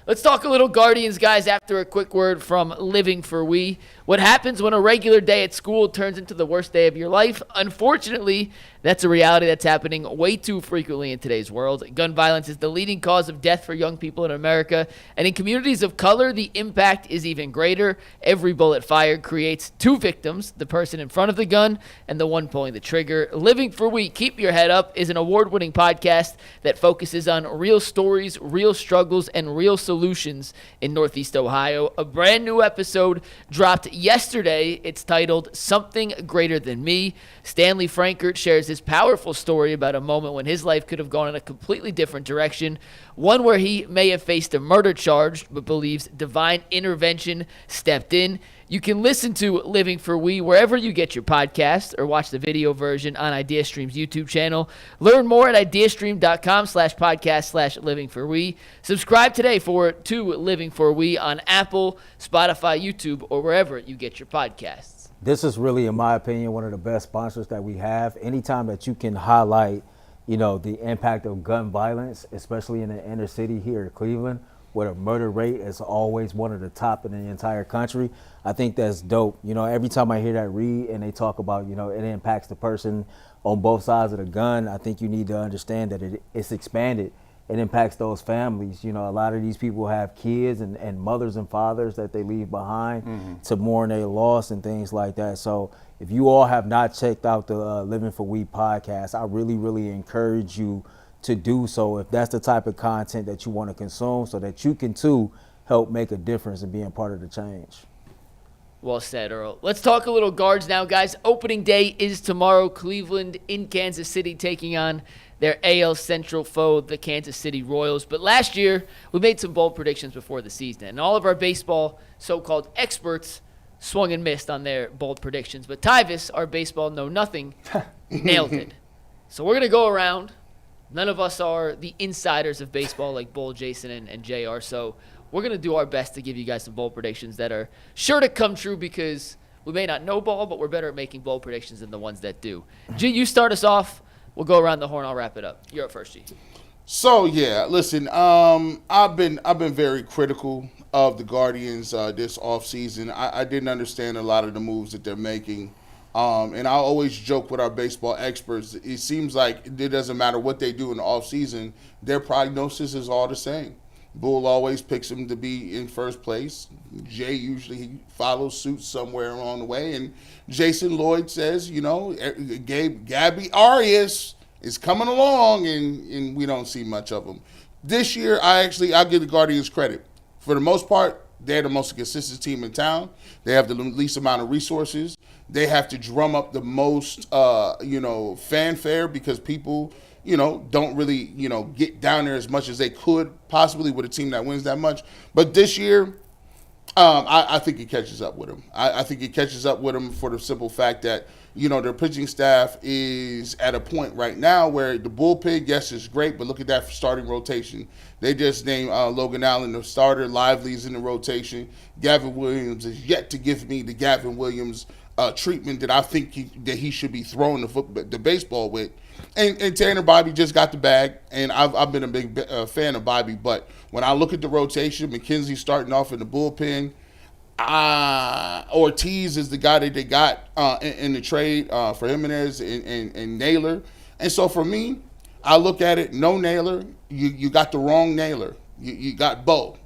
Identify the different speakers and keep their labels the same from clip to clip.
Speaker 1: Let's talk a little Guardians, guys, after a quick word from Living for We. What happens when a regular day at school turns into the worst day of your life? Unfortunately, that's a reality that's happening way too frequently in today's world. Gun violence is the leading cause of death for young people in America, and in communities of color, the impact is even greater. Every bullet fired creates two victims, the person in front of the gun and the one pulling the trigger. Living for We, Keep Your Head Up is an award-winning podcast that focuses on real stories, real struggles, and real solutions in Northeast Ohio. A brand new episode dropped yesterday. It's titled Something Greater Than Me. Stanley Frankert shares his powerful story about a moment when his life could have gone in a completely different direction, one where he may have faced a murder charge but believes divine intervention stepped in. You can listen to Living for We wherever you get your podcast or watch the video version on IdeaStream's YouTube channel. Learn more at ideastream.com/podcast/livingforwe. Subscribe today to Living for We on Apple, Spotify, YouTube, or wherever you get your podcasts.
Speaker 2: This is really, in my opinion, one of the best sponsors that we have. Anytime that you can highlight, the impact of gun violence, especially in the inner city here in Cleveland, where the murder rate is always one of the top in the entire country, I think that's dope. Every time I hear that read and they talk about, it impacts the person on both sides of the gun, I think you need to understand that it's expanded. It impacts those families. A lot of these people have kids and mothers and fathers that they leave behind to mourn their loss and things like that. So if you all have not checked out the Living for We podcast, I really, really encourage you to do so if that's the type of content that you want to consume, so that you can too help make a difference in being part of the change.
Speaker 1: Well said, Earl. Let's talk a little Guards now, guys. Opening day is tomorrow. Cleveland in Kansas City taking on their AL Central foe, the Kansas City Royals. But last year, we made some bold predictions before the season, and all of our baseball so-called experts swung and missed on their bold predictions. But Tyvis, our baseball know-nothing, nailed it. So we're going to go around. None of us are the insiders of baseball like Bull, Jason, and JR, so we're going to do our best to give you guys some bold predictions that are sure to come true, because we may not know ball, but we're better at making bold predictions than the ones that do. G, you start us off. We'll go around the horn. I'll wrap it up. You're up first, G.
Speaker 3: So, yeah, listen, I've been very critical of the Guardians this offseason. I didn't understand a lot of the moves that they're making. And I always joke with our baseball experts, it seems like it doesn't matter what they do in the offseason, their prognosis is all the same. Bull always picks him to be in first place. Jay usually follows suit somewhere along the way. And Jason Lloyd says, Gabby Arias is coming along, and we don't see much of him. This year, I'll give the Guardians credit. For the most part, they're the most consistent team in town. They have the least amount of resources. They have to drum up the most, fanfare, because people – don't really, get down there as much as they could possibly with a team that wins that much. But this year, I think it catches up with them. I think it catches up with them for the simple fact that, their pitching staff is at a point right now where the bullpen, yes, is great, but look at that starting rotation. They just named Logan Allen the starter. Lively's in the rotation. Gavin Williams is yet to give me the Gavin Williams treatment that I think he should be throwing the baseball with. And Tanner Bobby just got the bag, and I've been a big fan of Bobby. But when I look at the rotation, McKenzie starting off in the bullpen, Ortiz is the guy that they got in the trade for Jimenez and Naylor. And so for me, I look at it, no Naylor, you got the wrong Naylor. You got Bo.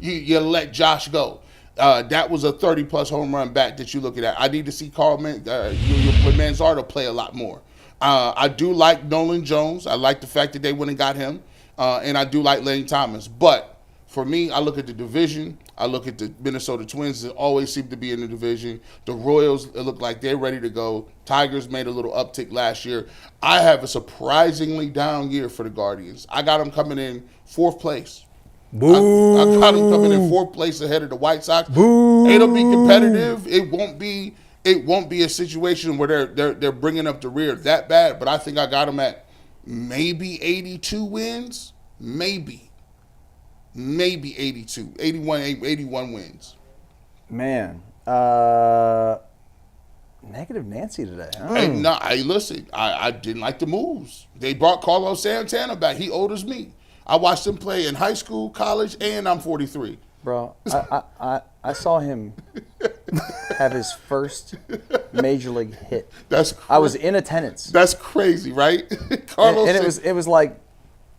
Speaker 3: you let Josh go. That was a 30-plus home run bat that you're looking at. I need to see Carl Manzardo play a lot more. I do like Nolan Jones. I like the fact that they went and got him. And I do like Lane Thomas. But for me, I look at the division. I look at the Minnesota Twins that always seem to be in the division. The Royals look like they're ready to go. Tigers made a little uptick last year. I have a surprisingly down year for the Guardians. I got them coming in fourth place.
Speaker 2: Boo.
Speaker 3: I got them coming in fourth place ahead of the White Sox.
Speaker 2: Boo.
Speaker 3: It'll be competitive. It won't be a situation where they're bringing up the rear that bad, but I think I got them at maybe 82 wins, maybe 82, 81 wins.
Speaker 4: Man, negative Nancy today. Huh?
Speaker 3: Hey, listen, I didn't like the moves. They brought Carlos Santana back. He owed us me. I watched him play in high school, college, and I'm 43.
Speaker 4: Bro, I saw him have his first major league hit. I was in attendance.
Speaker 3: That's crazy, right? Carlos,
Speaker 4: and it was like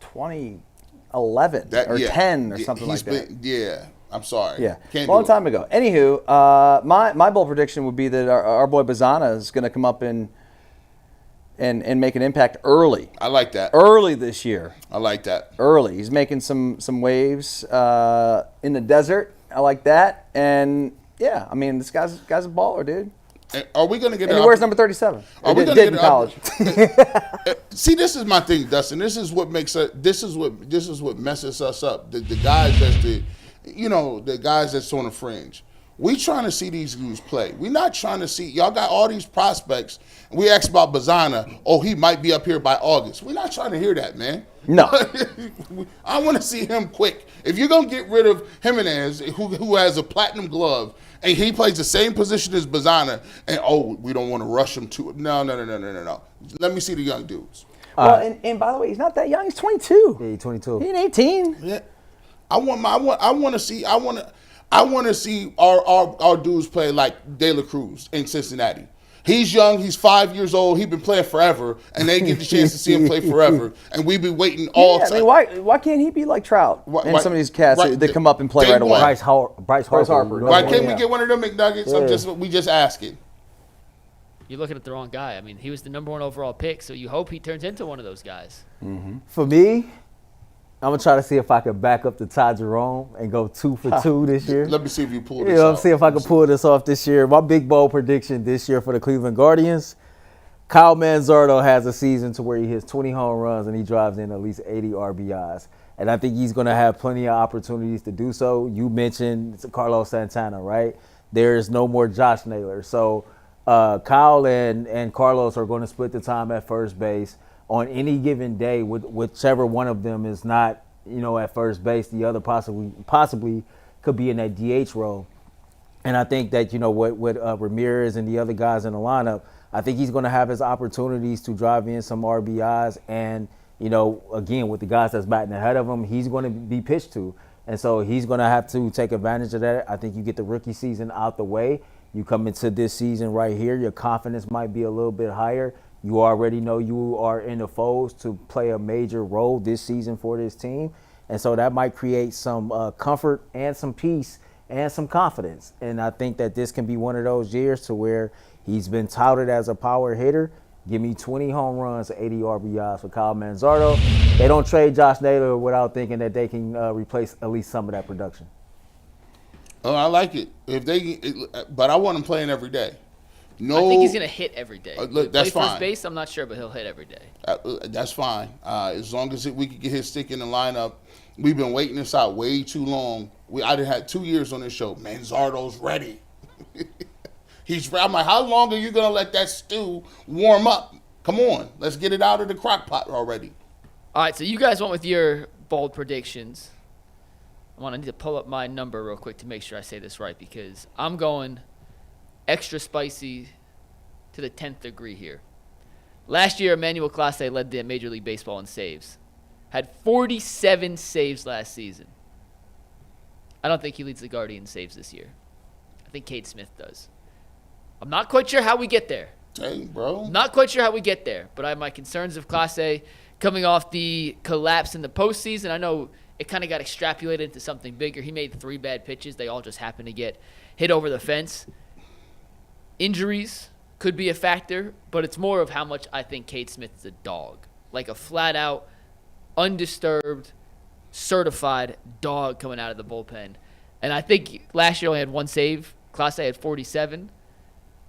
Speaker 4: 2011 or 10 or something like that.
Speaker 3: Yeah, I'm sorry.
Speaker 4: Yeah,
Speaker 3: Can't
Speaker 4: long time ago. Anywho, my bold prediction would be that our boy Bazana is going to come up and make an impact early.
Speaker 3: I like that.
Speaker 4: Early this year.
Speaker 3: I like that.
Speaker 4: Early. He's making some waves in the desert. I like that. And yeah, I mean, this guy's a baller, dude.
Speaker 3: And are we going to get?
Speaker 4: And he wears number 37.
Speaker 3: Are we going to get in college? See, this is my thing, Dustin. This is what makes us. This is what messes us up. The guys the guys that's on the fringe. We trying to see these dudes play. We not trying to see y'all got all these prospects. We asked about Bazana. Oh, he might be up here by August. We're not trying to hear that, man.
Speaker 4: No.
Speaker 3: I want to see him quick. If you're gonna get rid of Jimenez, who has a platinum glove, and he plays the same position as Bazana, and we don't want to rush him to it. No. Let me see the young dudes.
Speaker 4: Well, and by the way, he's not that young. He's 22.
Speaker 2: Yeah, he's 22.
Speaker 4: He ain't 18.
Speaker 3: Yeah. I want to see our dudes play like De La Cruz in Cincinnati. He's young. He's 5 years old. He's been playing forever, and they get the chance to see him play forever. And we've been waiting all time.
Speaker 4: I mean, why can't he be like Trout and some of these cats that come up and play right away?
Speaker 2: Bryce Harper.
Speaker 3: Why can't we get one of them McNuggets? Yeah. We just asking.
Speaker 1: You're looking at the wrong guy. I mean, he was the number 1 overall pick, so you hope he turns into one of those guys.
Speaker 2: Mm-hmm. For me, I'm gonna try to see if I can back up the Ty Jerome and go 2 for 2 this year.
Speaker 3: Let me see if you pull this off.
Speaker 2: Let me see if I can pull this off this year. My big bold prediction this year for the Cleveland Guardians, Kyle Manzardo has a season to where he hits 20 home runs and he drives in at least 80 RBIs. And I think he's going to have plenty of opportunities to do so. You mentioned Carlos Santana, right? There is no more Josh Naylor. So Kyle and Carlos are going to split the time at first base. On any given day, whichever one of them is not, at first base, the other possibly could be in that DH role. And I think that, with Ramirez and the other guys in the lineup, I think he's going to have his opportunities to drive in some RBIs. And, again, with the guys that's batting ahead of him, he's going to be pitched to. And so he's going to have to take advantage of that. I think you get the rookie season out the way. You come into this season right here, your confidence might be a little bit higher. You already know you are in the fold to play a major role this season for this team. And so that might create some comfort and some peace and some confidence. And I think that this can be one of those years to where he's been touted as a power hitter. Give me 20 home runs, 80 RBIs for Kyle Manzardo. They don't trade Josh Naylor without thinking that they can replace at least some of that production.
Speaker 3: Oh, I like it. But I want him playing every day. No,
Speaker 1: I think he's going to hit every day.
Speaker 3: Look, that's
Speaker 1: play
Speaker 3: fine.
Speaker 1: First base, I'm not sure, but he'll hit every day.
Speaker 3: That's fine. As long as we can get his stick in the lineup. We've been waiting this out way too long. I done had 2 years on this show. Manzardo's ready. I'm like, how long are you going to let that stew warm up? Come on. Let's get it out of the crock pot already.
Speaker 1: All right, so you guys went with your bold predictions. I need to pull up my number real quick to make sure I say this right because I'm going extra spicy to the 10th degree here. Last year, Emmanuel Clase led the Major League Baseball in saves. Had 47 saves last season. I don't think he leads the Guardians saves this year. I think Cade Smith does. I'm not quite sure how we get there.
Speaker 3: Dang, bro.
Speaker 1: Not quite sure how we get there, but I have my concerns of Clase coming off the collapse in the postseason. I know it kind of got extrapolated into something bigger. He made 3 bad pitches. They all just happened to get hit over the fence. Injuries could be a factor, but it's more of how much I think Cade Smith is a dog. Like a flat-out, undisturbed, certified dog coming out of the bullpen. And I think last year only had 1 save. Clase had 47.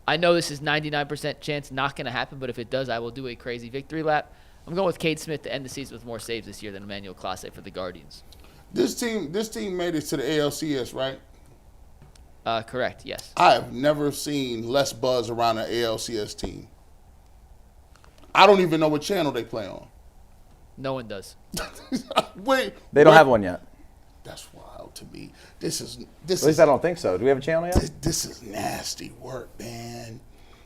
Speaker 1: I know this is 99% chance not going to happen, but if it does, I will do a crazy victory lap. I'm going with Cade Smith to end the season with more saves this year than Emmanuel Clase for the Guardians.
Speaker 3: This team made it to the ALCS, right?
Speaker 1: Correct, yes.
Speaker 3: I have never seen less buzz around an ALCS team. I don't even know what channel they play on.
Speaker 1: No one does.
Speaker 4: They don't have one yet.
Speaker 3: That's wild to me.
Speaker 4: At least I don't think so. Do we have a channel yet?
Speaker 3: This is nasty work, man.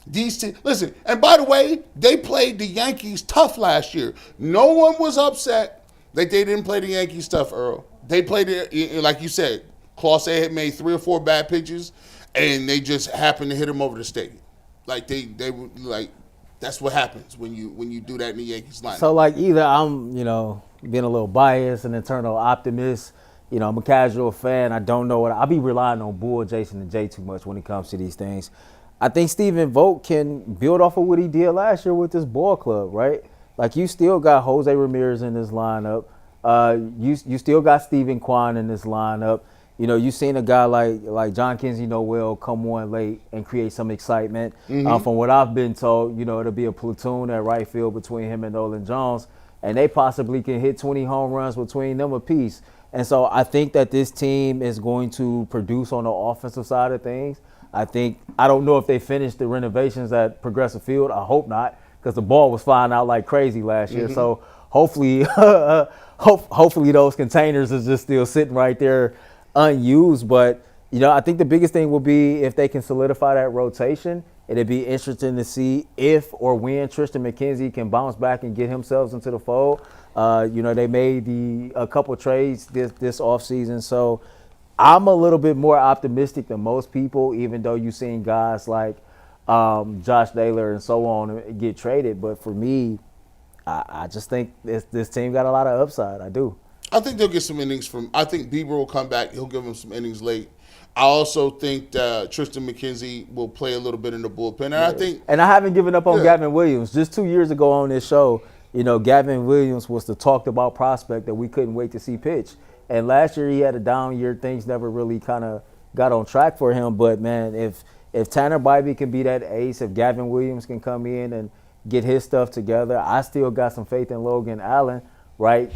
Speaker 3: These two, listen, and by the way, they played the Yankees tough last year. No one was upset They didn't play the Yankees stuff, Earl. They played it, like you said, Claude had made 3 or 4 bad pitches, and they just happened to hit him over the stadium. Like they were like, that's what happens when you do that in the Yankees lineup.
Speaker 2: So like either I'm, being a little biased, an internal optimist, I'm a casual fan. I don't know I'll be relying on Bull, Jason, and Jay too much when it comes to these things. I think Stephen Vogt can build off of what he did last year with this ball club, right? Like you still got Jose Ramirez in this lineup. You still got Steven Kwan in this lineup. You've seen a guy like John Kinsey Noel come on late and create some excitement. From what I've been told, it'll be a platoon at right field between him and Nolan Jones, and they possibly can hit 20 home runs between them apiece. And so I think that this team is going to produce on the offensive side of things. I don't know if they finished the renovations at Progressive Field. I hope not, because the ball was flying out like crazy last year. So hopefully, hopefully those containers are just still sitting right there unused. But, I think the biggest thing will be if they can solidify that rotation. It'd be interesting to see if or when Tristan McKenzie can bounce back and get himself into the fold. They made a couple trades this offseason. So I'm a little bit more optimistic than most people, even though you've seen guys like Josh Naylor and so on get traded. But for me, I just think this team got a lot of upside. I do.
Speaker 3: I think they'll get some innings I think Bieber will come back. He'll give them some innings late. I also think that Tristan McKenzie will play a little bit in the bullpen. And I
Speaker 2: haven't given up on Gavin Williams. Just 2 years ago on this show, Gavin Williams was the talked about prospect that we couldn't wait to see pitch. And last year he had a down year. Things never really kind of got on track for him. But, man, if Tanner Bybee can be that ace, if Gavin Williams can come in and get his stuff together, I still got some faith in Logan Allen, right?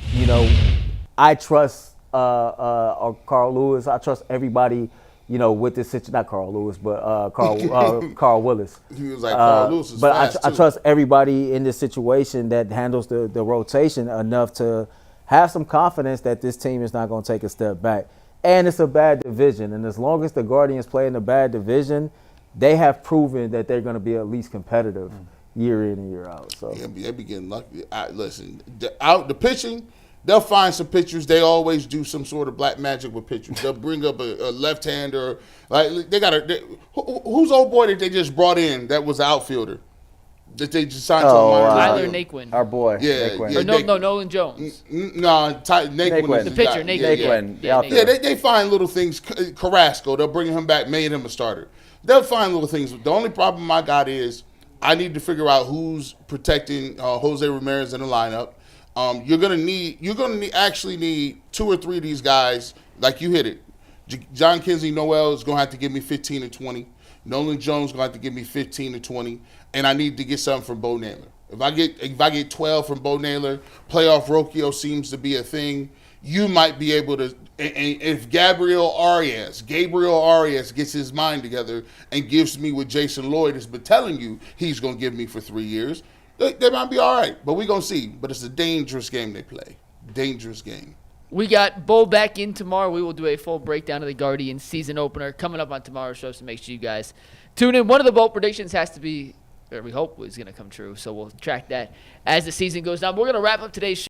Speaker 2: I trust Carl Lewis. I trust everybody, with this situation. Not Carl Lewis, but Carl Willis.
Speaker 3: He was like, Carl Lewis is
Speaker 2: but
Speaker 3: fast,
Speaker 2: I trust everybody in this situation that handles the rotation enough to have some confidence that this team is not going to take a step back. And it's a bad division. And as long as the Guardians play in a bad division, they have proven that they're going to be at least competitive year in and year out. So
Speaker 3: they be getting lucky. Listen, the pitching, they'll find some pitchers. They always do some sort of black magic with pitchers. They'll bring up a left-hander. Like they got who's old boy that they just brought in that was an outfielder that they just signed to a minor
Speaker 1: Tyler
Speaker 3: league?
Speaker 1: Naquin.
Speaker 4: Our boy.
Speaker 3: Yeah,
Speaker 4: Naquin.
Speaker 3: yeah.
Speaker 1: Nolan Jones.
Speaker 3: No, Naquin.
Speaker 1: The pitcher, Naquin.
Speaker 4: Yeah,
Speaker 3: they find little things. Carrasco, they'll bring him back, made him a starter. They'll find little things. The only problem I got is I need to figure out who's protecting Jose Ramirez in the lineup. You're gonna actually need 2 or 3 of these guys. Like you hit it. John Kinsey Noel is gonna have to give me 15 or 20. Nolan Jones is gonna have to give me 15 or 20, and I need to get something from Bo Naylor. If I get 12 from Bo Naylor, playoff Rokio seems to be a thing. You might be able to, and if Gabriel Arias gets his mind together and gives me what Jason Lloyd has been telling you he's going to give me for 3 years, they might be all right. But we're going to see. But it's a dangerous game they play. Dangerous game.
Speaker 1: We got Bo back in tomorrow. We will do a full breakdown of the Guardians season opener coming up on tomorrow's show, so make sure you guys tune in. One of the bold predictions has to be, or we hope is going to come true, so we'll track that as the season goes on. We're going to wrap up today's show.